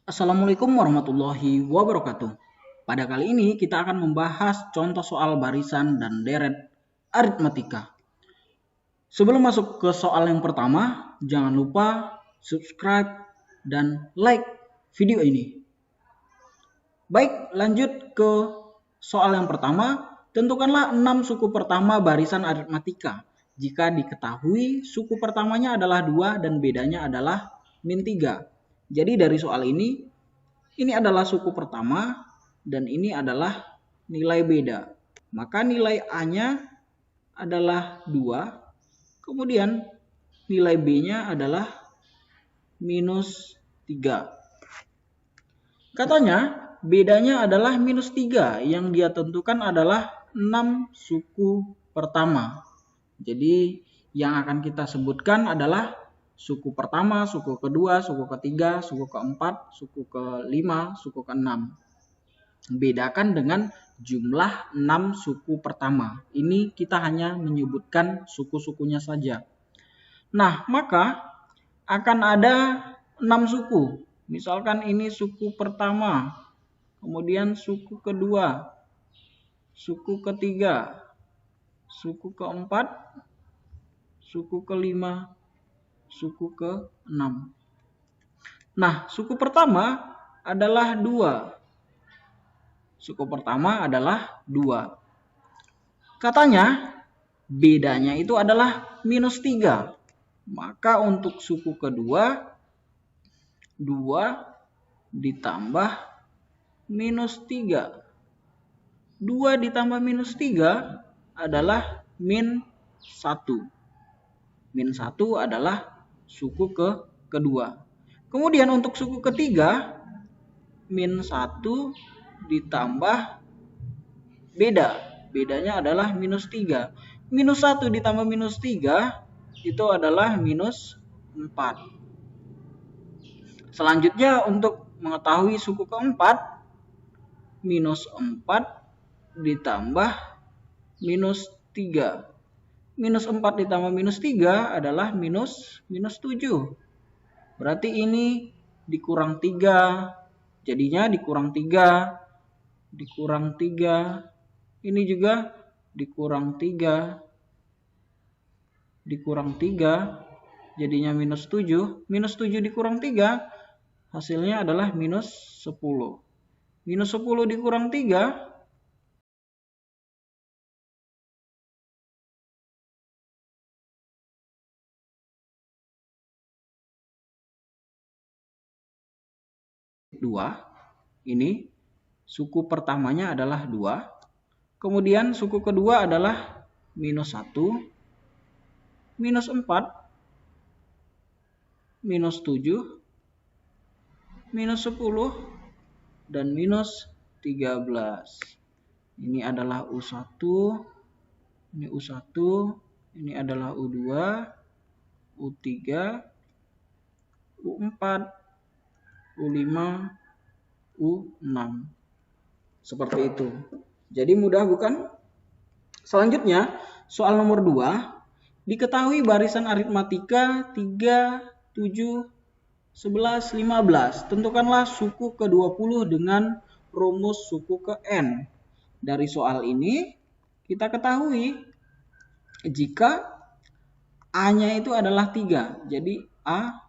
Assalamualaikum warahmatullahi wabarakatuh. Pada kali ini kita akan membahas contoh soal barisan dan deret aritmatika. Sebelum masuk ke soal yang pertama, jangan lupa subscribe dan like video ini. Baik, lanjut ke soal yang pertama. Tentukanlah 6 suku pertama barisan aritmatika. Jika diketahui suku pertamanya adalah 2 dan bedanya adalah min 3. Jadi dari soal ini adalah suku pertama dan ini adalah nilai beda. Maka nilai A-nya adalah 2, kemudian nilai B-nya adalah minus 3. Katanya bedanya adalah minus 3, yang dia tentukan adalah 6 suku pertama. Jadi yang akan kita sebutkan adalah suku pertama, suku kedua, suku ketiga, suku keempat, suku kelima, suku keenam. Bedakan dengan jumlah 6 suku pertama. Ini kita hanya menyebutkan suku-sukunya saja. Nah, maka akan ada 6 suku. Misalkan ini suku pertama, kemudian suku kedua, suku ketiga, suku keempat, suku kelima, suku keenam. Nah, suku pertama adalah 2. Suku pertama adalah 2. Katanya bedanya itu adalah minus 3. Maka untuk suku kedua 2 ditambah minus 3. 2 ditambah minus 3 adalah min 1. Min 1 adalah suku kedua. Kemudian untuk suku ketiga, min 1 ditambah beda. Bedanya adalah minus 3. Minus 1 ditambah minus 3 itu adalah minus 4. Selanjutnya untuk mengetahui suku keempat, minus 4 ditambah minus 3. Minus 4 ditambah minus 3 adalah minus 7. Berarti ini dikurang 3. Jadinya dikurang 3. Dikurang 3. Ini juga dikurang 3. Dikurang 3. Jadinya minus 7. Minus 7 dikurang 3. Hasilnya adalah minus 10. Minus 10 dikurang 3. Dua. Ini suku pertamanya adalah 2. Kemudian suku kedua adalah minus 1. Minus 4. Minus 7. Minus 10 dan minus 13. Ini adalah U1, ini U1, ini adalah U2, U3, U4, U5, U6. Seperti itu. Jadi mudah bukan? Selanjutnya, soal nomor 2. Diketahui barisan aritmatika 3, 7, 11, 15. Tentukanlah suku ke-20 dengan rumus suku ke N. Dari soal ini kita ketahui jika A-nya itu adalah 3. Jadi A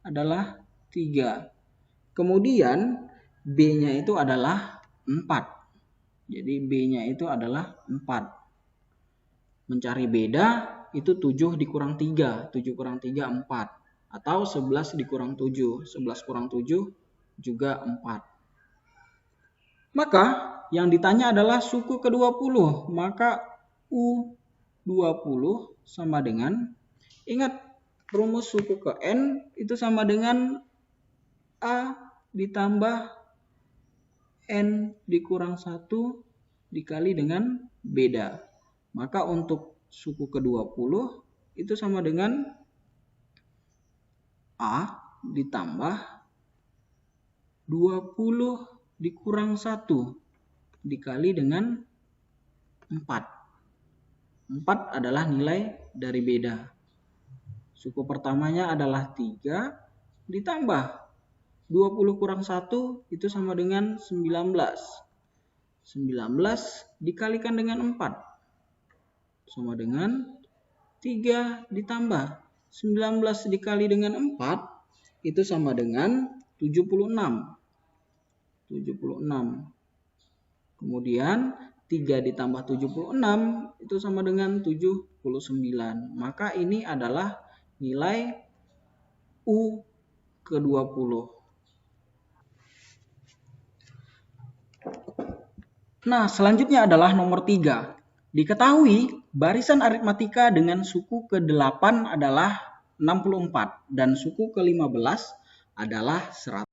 adalah 3. Kemudian B-nya itu adalah 4. Jadi B-nya itu adalah 4. Mencari beda itu 7 dikurang 3. 7 kurang 3, 4. Atau 11 dikurang 7. 11 kurang 7 juga 4. Maka yang ditanya adalah suku ke-20. Maka U20 sama dengan, ingat rumus suku ke N itu sama dengan A ditambah N dikurang 1 dikali dengan beda. Maka untuk suku ke-20 itu sama dengan A ditambah 20 dikurang 1 dikali dengan 4. 4 adalah nilai dari beda. Suku pertamanya adalah 3 ditambah 20 kurang 1 itu sama dengan 19. 19 dikalikan dengan 4 sama dengan 3 ditambah 19 dikali dengan 4 itu sama dengan 76. Kemudian 3 ditambah 76 itu sama dengan 79. Maka ini adalah nilai U ke-20. Nah, selanjutnya adalah nomor 3. Diketahui barisan aritmatika dengan suku ke-8 adalah 64 dan suku ke-15 adalah 100.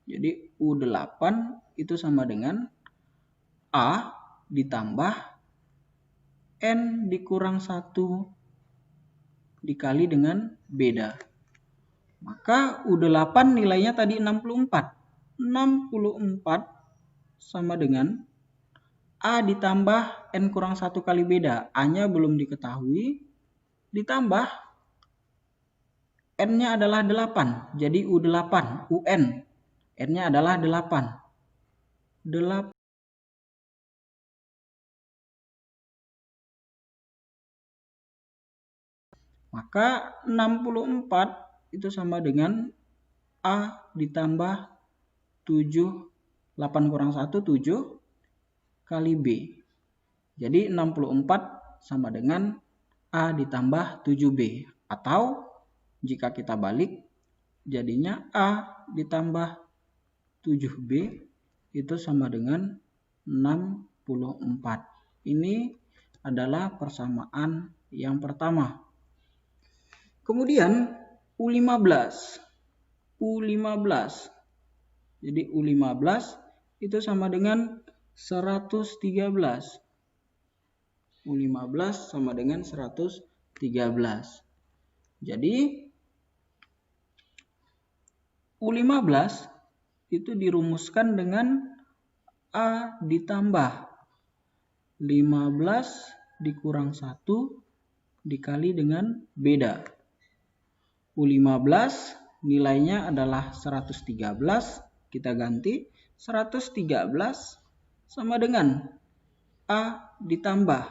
Jadi U8 itu sama dengan A ditambah N dikurang 1 dikali dengan beda. Maka U8 nilainya tadi 64. 64 sama dengan A ditambah N kurang 1 kali beda. A-nya belum diketahui. Ditambah N-nya adalah 8. Jadi U8, UN. N-nya adalah 8. Maka 64 itu sama dengan A ditambah 7. 8 kurang 1, 7 kali B. Jadi 64 sama dengan A ditambah 7B. Atau jika kita balik, jadinya A ditambah 7B itu sama dengan 64. Ini adalah persamaan yang pertama. Kemudian U15. Jadi U15 itu sama dengan 113. U15 sama dengan 113. Jadi U15 itu dirumuskan dengan A ditambah 15 dikurang 1 dikali dengan beda. U15 nilainya adalah 113. Kita ganti 113 sama dengan A ditambah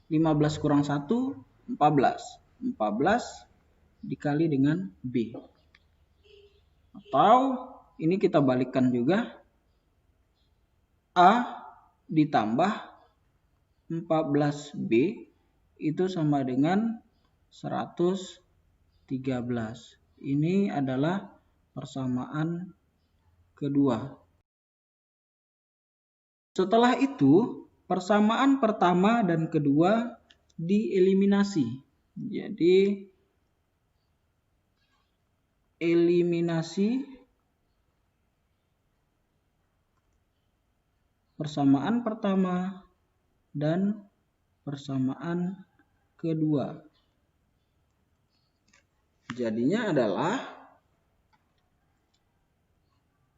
15 kurang 1, 14. 14 dikali dengan B. Atau ini kita balikkan juga. A ditambah 14B itu sama dengan 113. Ini adalah persamaan kedua. Setelah itu, persamaan pertama dan kedua dieliminasi. Jadi eliminasi persamaan pertama dan persamaan kedua. Jadinya adalah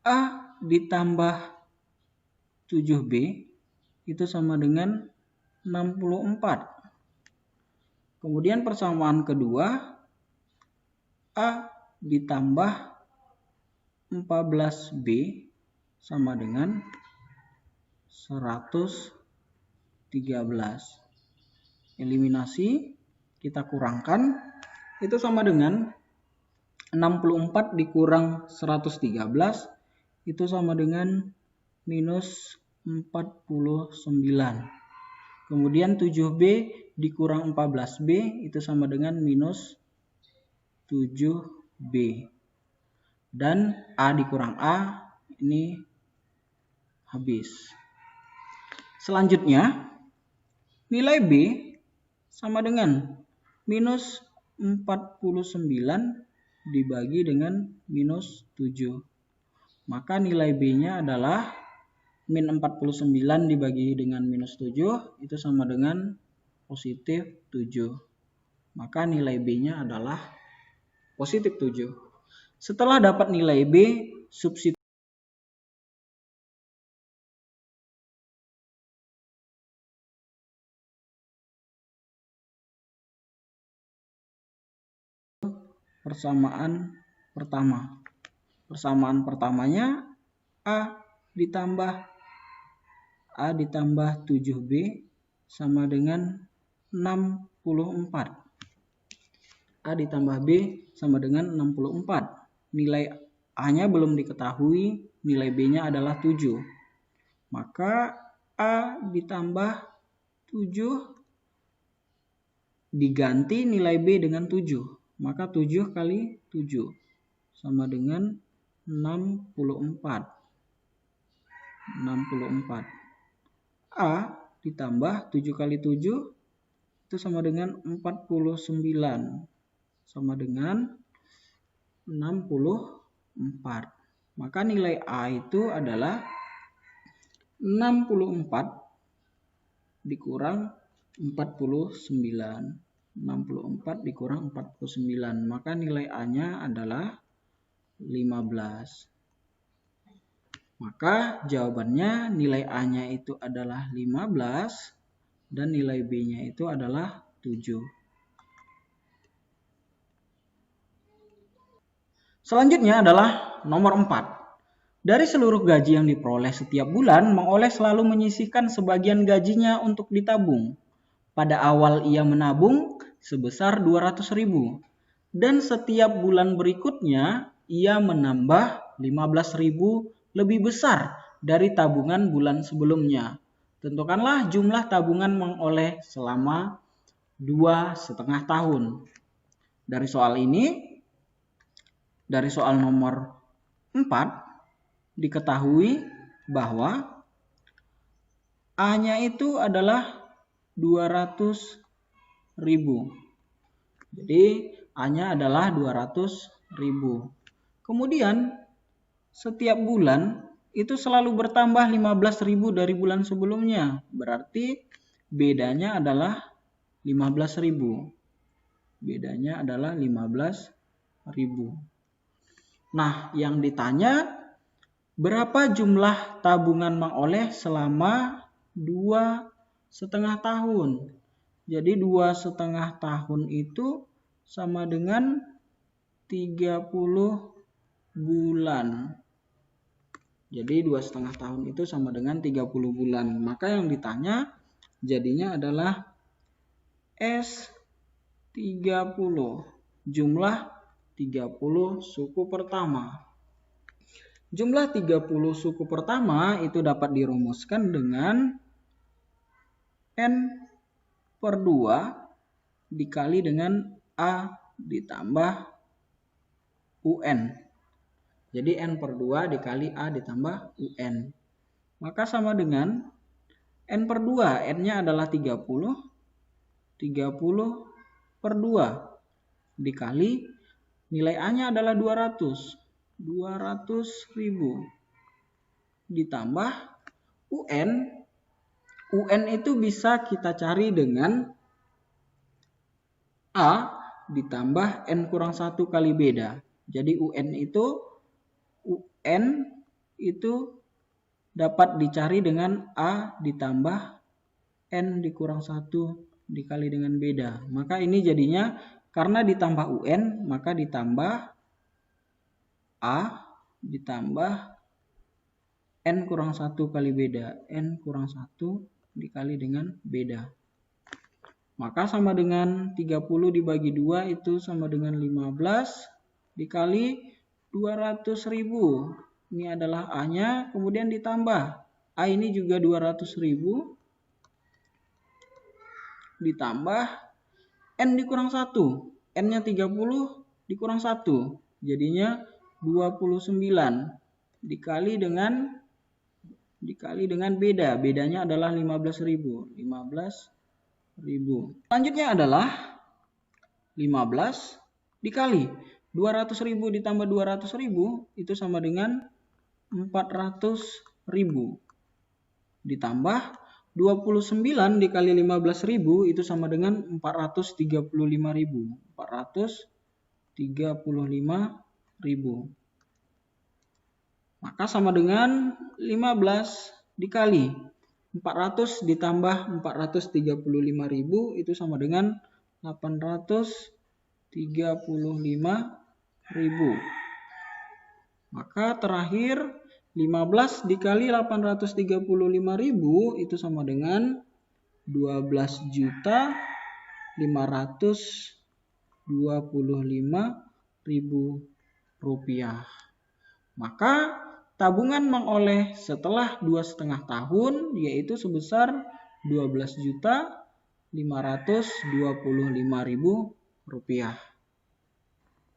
A ditambah 7B itu sama dengan 64. Kemudian persamaan kedua, A ditambah 14B sama dengan 113. Eliminasi, kita kurangkan, itu sama dengan 64 dikurang 113, itu sama dengan minus 49. Kemudian 7B dikurang 14B itu sama dengan minus 7B. Dan A dikurang A ini habis. Selanjutnya nilai B sama dengan minus 49 dibagi dengan minus 7. Maka nilai B-nya adalah min 49 dibagi dengan minus 7 itu sama dengan positif 7. Maka nilai B-nya adalah positif 7. Setelah dapat nilai B, substitusi persamaan pertama. Persamaan pertamanya A ditambah 7B sama dengan 64. A ditambah B sama dengan 64. Nilai A-nya belum diketahui, nilai B-nya adalah 7. Maka A ditambah 7 diganti nilai B dengan 7. Maka 7 kali 7 sama dengan 64. A ditambah 7 kali 7 itu sama dengan 49. Sama dengan 64. Maka nilai A itu adalah 64 dikurang 49. 64 dikurang 49. Maka nilai A-nya adalah 15. Maka jawabannya nilai A-nya itu adalah 15 dan nilai B-nya itu adalah 7. Selanjutnya adalah nomor 4. Dari seluruh gaji yang diperoleh setiap bulan, Mang Oleh selalu menyisihkan sebagian gajinya untuk ditabung. Pada awal ia menabung sebesar 200.000 dan setiap bulan berikutnya ia menambah 15.000 lebih besar dari tabungan bulan sebelumnya. Tentukanlah jumlah tabungan Mang Oleh selama 2,5 tahun. Dari soal ini, dari soal nomor 4, diketahui bahwa A-nya itu adalah 200.000. Jadi A-nya adalah 200.000. Kemudian setiap bulan itu selalu bertambah 15.000 dari bulan sebelumnya. Berarti bedanya adalah 15.000. Bedanya adalah 15.000. Nah, yang ditanya berapa jumlah tabungan Mang Oleh selama 2,5 tahun. Jadi 2,5 tahun itu sama dengan 30 bulan. Jadi 2,5 tahun itu sama dengan 30 bulan. Maka yang ditanya jadinya adalah S30. Jumlah 30 suku pertama. Jumlah 30 suku pertama itu dapat dirumuskan dengan N/2 dikali dengan A ditambah UN. Jadi N/2 dikali A ditambah UN. Maka sama dengan N/2. N-nya adalah 30. 30/2 dikali nilai A-nya adalah 200. 200.000 ditambah UN. UN itu bisa kita cari dengan A ditambah N kurang 1 kali beda. Jadi UN itu dapat dicari dengan A ditambah N dikurang 1 dikali dengan beda. Maka ini jadinya karena ditambah UN maka ditambah A ditambah N kurang 1 kali beda. N kurang 1 dikali dengan beda. Maka sama dengan 30 dibagi 2 itu sama dengan 15 dikali 200.000. Ini adalah A-nya, kemudian ditambah. A ini juga 200.000 ditambah N dikurang 1. N-nya 30 dikurang 1. Jadinya 29 dikali dengan beda. Bedanya adalah 15.000. 15.000. Selanjutnya adalah 15 dikali 200.000 ditambah 200.000 itu sama dengan 400.000. ditambah 29 dikali 15.000 itu sama dengan 435.000. 435.000. Maka sama dengan 15 dikali 400 ditambah 435.000 itu sama dengan 835.000. Maka terakhir 15 dikali 835.000 itu sama dengan 12.525.000 rupiah. Maka tabungan Mang Oleh setelah 2,5 tahun yaitu sebesar 12.525.000 rupiah.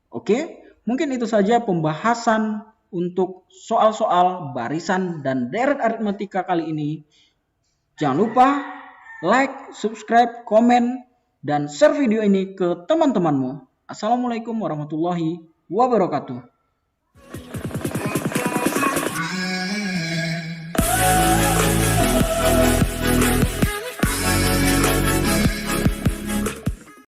Oke, mungkin itu saja pembahasan untuk soal-soal barisan dan deret aritmatika kali ini. Jangan lupa like, subscribe, komen, dan share video ini ke teman-temanmu. Assalamualaikum warahmatullahi wabarakatuh.